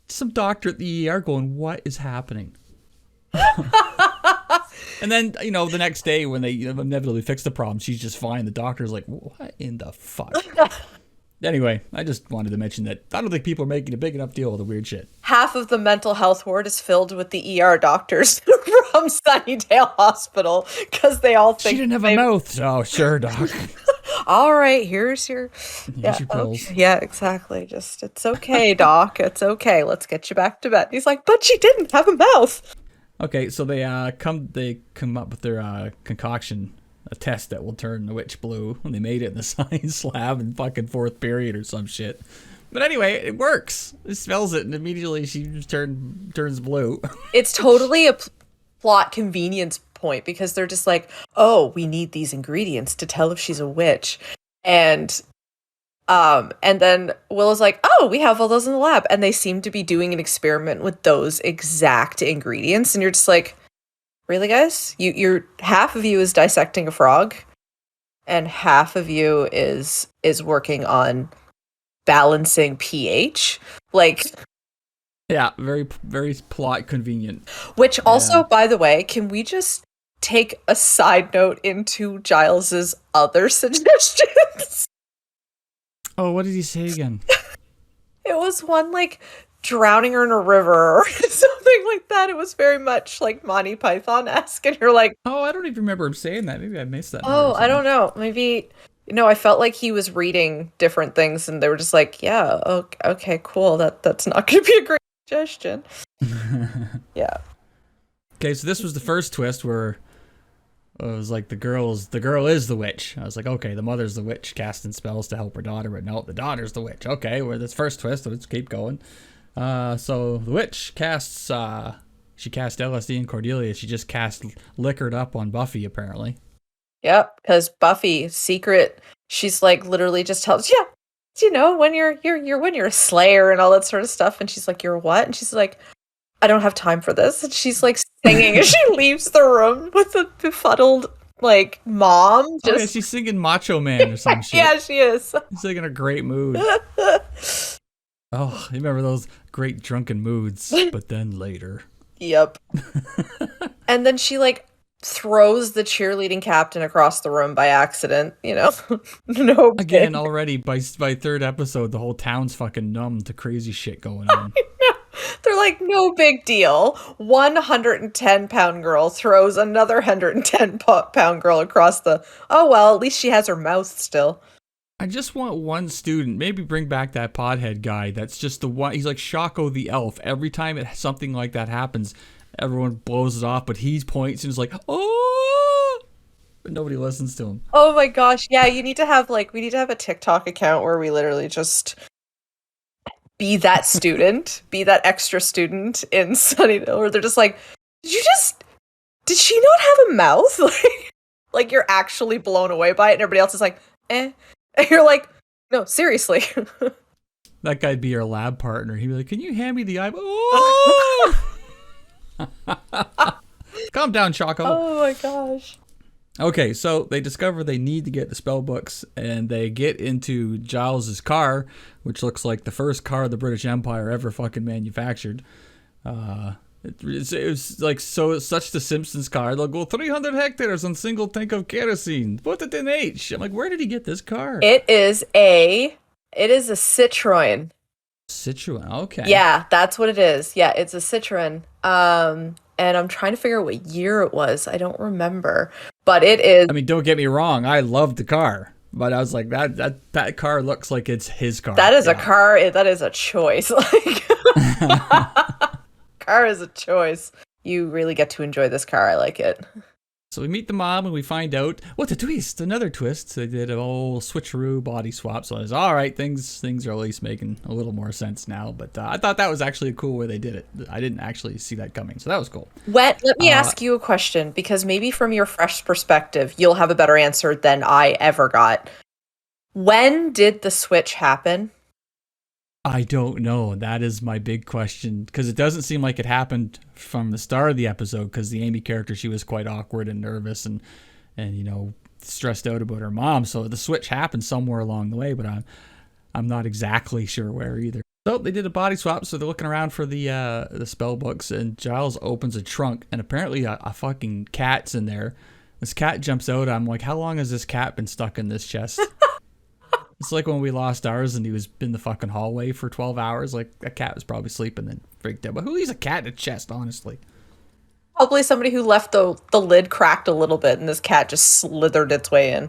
Some doctor at the ER going, what is happening? And then, the next day when they inevitably fix the problem, she's just fine. The doctor's like, what in the fuck? Anyway, I just wanted to mention that I don't think people are making a big enough deal with the weird shit. Half of the mental health ward is filled with the ER doctors from Sunnydale Hospital, because they all think she didn't have a mouth. Oh, sure, doc. All right, here's your pills. Okay. Yeah, exactly. Just, it's okay, doc. It's okay. Let's get you back to bed. He's like, but she didn't have a mouth. Okay, so they come up with their concoction, a test that will turn the witch blue, and they made it in the science lab in fucking 4th period or some shit. But anyway, it works. It smells it, and immediately she just turns blue. It's totally a plot convenience point, because they're just like, oh, we need these ingredients to tell if she's a witch, and then Willow's like, oh, we have all those in the lab, and they seem to be doing an experiment with those exact ingredients, and you're just like, really, guys? You're half of you is dissecting a frog, and half of you is working on balancing pH, like. Yeah, very, very plot convenient. Which also, by the way, can we just take a side note into Giles's other suggestions? Oh, what did he say again? It was one like drowning her in a river or something like that. It was very much like Monty Python-esque, and you're like, oh, I don't even remember him saying that. Maybe I missed that. Oh, I don't know. Maybe, I felt like he was reading different things, and they were just like, yeah, okay, cool. That's not going to be a great suggestion. Yeah. Okay, so this was the first twist where it was like the girl is the witch. I was like, okay, the mother's the witch casting spells to help her daughter, but no, the daughter's the witch. Okay, well, this first twist, let's keep going. So the witch casts, she cast LSD in Cordelia. She just cast liquored up on Buffy, apparently. Yep, because Buffy secret, she's like literally just tells when you're a slayer and all that sort of stuff, and she's like, you're what? And she's like, I don't have time for this. And she's like singing as she leaves the room with a befuddled like mom. Oh yeah, she's singing Macho Man or some shit. Yeah, she is. She's like in a great mood. Oh, you remember those great drunken moods, but then later. Yep. And then she like throws the cheerleading captain across the room by accident, No. Again, already by third episode, the whole town's fucking numb to crazy shit going on. They're like, no big deal. 110-pound girl throws another 110-pound girl across the... Oh, well, at least she has her mouth still. I just want one student, maybe bring back that pothead guy that's just the one... He's like Shaco the elf. Every time something like that happens, everyone blows it off, but he points and is like, oh! But nobody listens to him. Oh my gosh, yeah, we need to have a TikTok account where we literally just... be that student, be that extra student in Sunnydale, where they're just like, did she not have a mouth? Like you're actually blown away by it, and everybody else is like, eh. And you're like, no, seriously. That guy'd be your lab partner. He'd be like, can you hand me the eyeball? Oh! Calm down, Choco. Oh my gosh. Okay, so they discover they need to get the spell books, and they get into Giles's car, which looks like the first car the British Empire ever fucking manufactured. It was like such the Simpsons car. They'll go 300 hectares on single tank of kerosene. Put it in H. I'm like, where did he get this car? It is a Citroen. Citroen, okay. Yeah, that's what it is. Yeah, it's a Citroen. And I'm trying to figure out what year it was. I don't remember. But it is... I mean, don't get me wrong. I loved the car. But I was like, that car looks like it's his car. That is a car. That is a choice. Like, car is a choice. You really get to enjoy this car. I like it. So we meet the mom and we find out what a twist, another twist. They did a whole switcheroo body swap. So I was all right. Things are at least making a little more sense now. But I thought that was actually a cool way they did it. I didn't actually see that coming, so that was cool. Let me ask you a question, because maybe from your fresh perspective, you'll have a better answer than I ever got. When did the switch happen? I don't know. That is my big question, because it doesn't seem like it happened from the start of the episode, because the Amy character, she was quite awkward and nervous and stressed out about her mom. So the switch happened somewhere along the way, but I'm not exactly sure where either. So they did a body swap, so they're looking around for the spell books, and Giles opens a trunk, and apparently a fucking cat's in there. This cat jumps out. I'm like, how long has this cat been stuck in this chest? It's like when we lost ours and he was in the fucking hallway for 12 hours. Like, that cat was probably sleeping and freaked out. But who leaves a cat in a chest, honestly? Probably somebody who left the lid cracked a little bit and this cat just slithered its way in.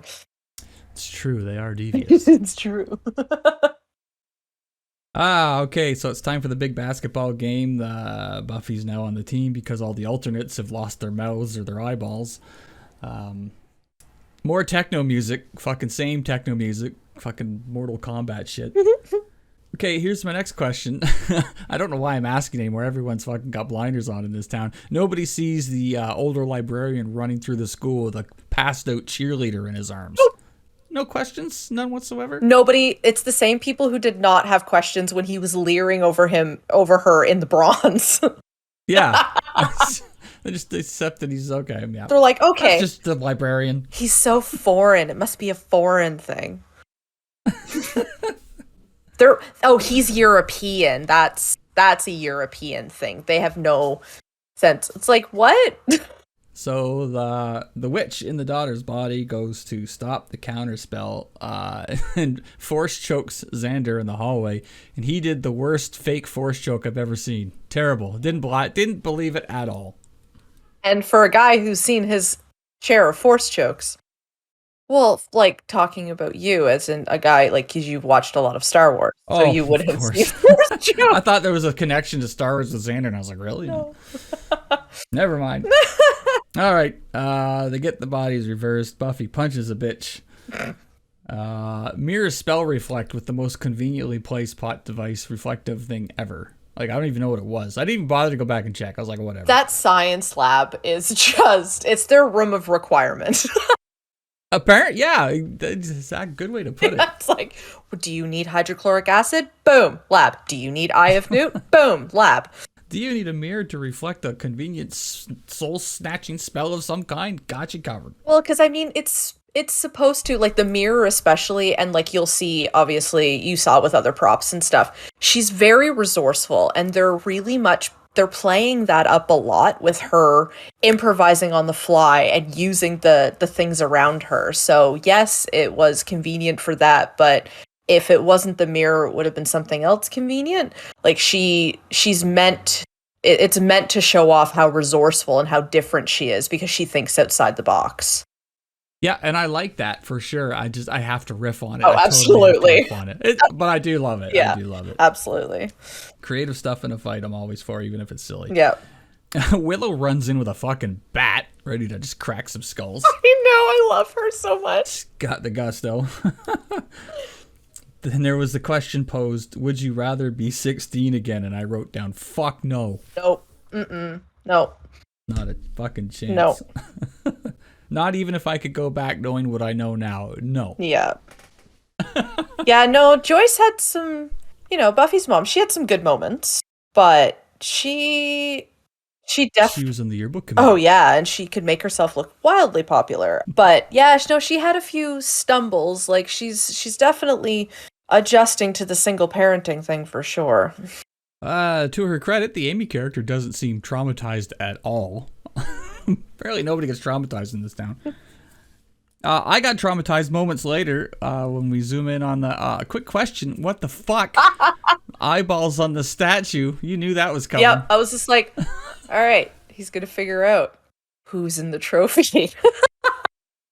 It's true. They are devious. It's true. Okay. So it's time for the big basketball game. Buffy's now on the team because all the alternates have lost their mouths or their eyeballs. More techno music. Fucking same techno music. Fucking Mortal Kombat shit. Okay, here's my next question. I don't know why I'm asking anymore. Everyone's fucking got blinders on in this town. Nobody sees the older librarian running through the school with a passed out cheerleader in his arms. No questions? None whatsoever? Nobody. It's the same people who did not have questions when he was leering over her in the bronze. Yeah. They just accept that he's okay. Yeah. They're like, okay. That's just the librarian. He's so foreign. It must be a foreign thing. He's European. That's a European thing. They have no sense. It's like, what? So the witch in the daughter's body goes to stop the counter spell and force chokes Xander in the hallway, and he did the worst fake force choke I've ever seen. Terrible. Didn't believe it at all. And for a guy who's seen his share of force chokes, well, like talking about you as in a guy, like, because you've watched a lot of Star Wars, so you would have seen force chokes. I thought there was a connection to Star Wars with Xander, and I was like, really? No. Never mind. All right, they get the bodies reversed. Buffy punches a bitch. Mirror spell reflect with the most conveniently placed plot device reflective thing ever. Like, I don't even know what it was. I didn't even bother to go back and check. I was like, whatever. That science lab is just, it's their room of requirement. Apparently, yeah, that's a good way to put it. It's like, do you need hydrochloric acid? Boom, lab. Do you need eye of newt? Boom, lab. Do you need a mirror to reflect a convenient soul-snatching spell of some kind? Got you covered. Well, because I mean, it's supposed to, like, the mirror especially, and like you'll see, obviously, you saw it with other props and stuff. She's very resourceful, and they're playing that up a lot with her improvising on the fly and using the things around her. So yes, it was convenient for that, but if it wasn't the mirror, it would have been something else convenient. Like it's meant to show off how resourceful and how different she is because she thinks outside the box. Yeah, and I like that for sure. I have to riff on it. Oh, absolutely. Totally riff on it. But I do love it. Yeah, I do love it. Absolutely. Creative stuff in a fight I'm always for, even if it's silly. Yeah. Willow runs in with a fucking bat, ready to just crack some skulls. I know, I love her so much. She's got the gusto. Then there was the question posed, would you rather be 16 again? And I wrote down, fuck no. Nope. Mm-mm. Nope. Not a fucking chance. Nope. Not even if I could go back knowing what I know now. No. Yeah. Yeah, no, Joyce had some, Buffy's mom, she had some good moments, but she definitely... She was in the yearbook committee. Oh, yeah, and she could make herself look wildly popular. But, yeah, no, she had a few stumbles. Like, she's definitely adjusting to the single parenting thing for sure. To her credit, the Amy character doesn't seem traumatized at all. Apparently nobody gets traumatized in this town. I got traumatized moments later when we zoom in on the quick question. What the fuck? Eyeballs on the statue. You knew that was coming. Yep, I was just like, all right, he's going to figure out who's in the trophy.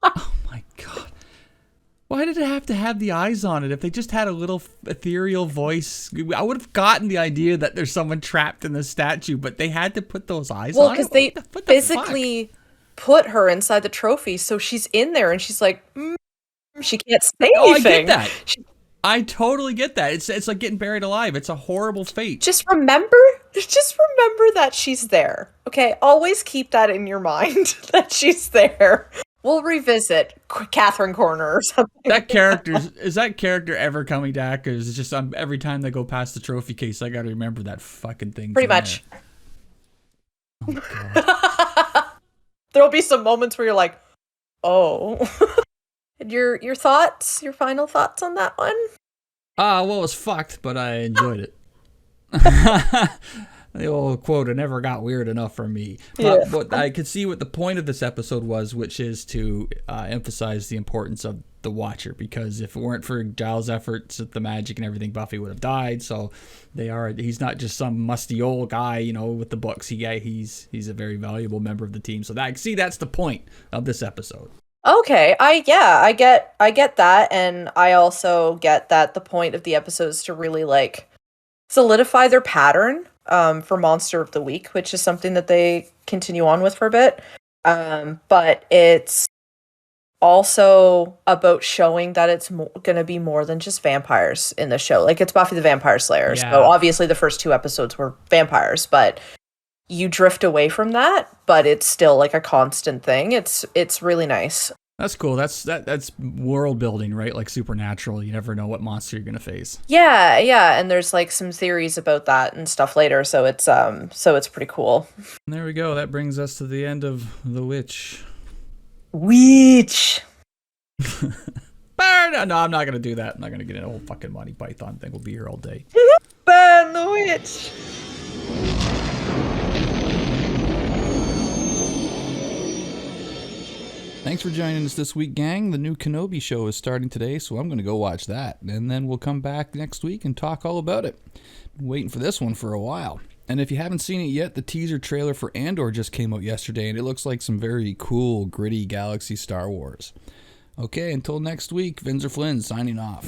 Oh my god. Why did it have to have the eyes on it? If they just had a little ethereal voice, I would have gotten the idea that there's someone trapped in the statue, but they had to put those eyes on it? Well, because they physically put her inside the trophy, so she's in there, and she's like, she can't say anything. Oh, I get that. I totally get that. It's like getting buried alive. It's a horrible fate. Just remember that she's there, okay? Always keep that in your mind, that she's there. We'll revisit Catherine Corner or something. Is that character ever coming back? Or is it just every time they go past the trophy case, I got to remember that fucking thing? Pretty much. Oh, God. There'll be some moments where you're like, oh. And your thoughts, your final thoughts on that one? Well, it was fucked, but I enjoyed it. The old quote, it never got weird enough for me. But I could see what the point of this episode was, which is to emphasize the importance of the Watcher, because if it weren't for Giles' efforts at the magic and everything, Buffy would have died. So he's not just some musty old guy, with the books. He's a very valuable member of the team. So that's the point of this episode. Okay, I get that, and I also get that the point of the episode is to really solidify their pattern for Monster of the Week, which is something that they continue on with for a bit. But it's also about showing that it's going to be more than just vampires in the show. Like, it's Buffy the Vampire Slayer. Yeah. So obviously the first 2 episodes were vampires, but you drift away from that, but it's still a constant thing. It's really nice. That's cool. That's world building, right? Like Supernatural. You never know what monster you're gonna face. Yeah, and there's some theories about that and stuff later. So it's pretty cool. And there we go. That brings us to the end of The Witch. Witch. No, I'm not gonna do that. I'm not gonna get in a whole fucking Monty Python thing. We'll be here all day. Burn the witch. Thanks for joining us this week, gang. The new Kenobi show is starting today, so I'm going to go watch that. And then we'll come back next week and talk all about it. Been waiting for this one for a while. And if you haven't seen it yet, the teaser trailer for Andor just came out yesterday, and it looks like some very cool, gritty galaxy Star Wars. Okay, until next week, Vinzer Flinn signing off.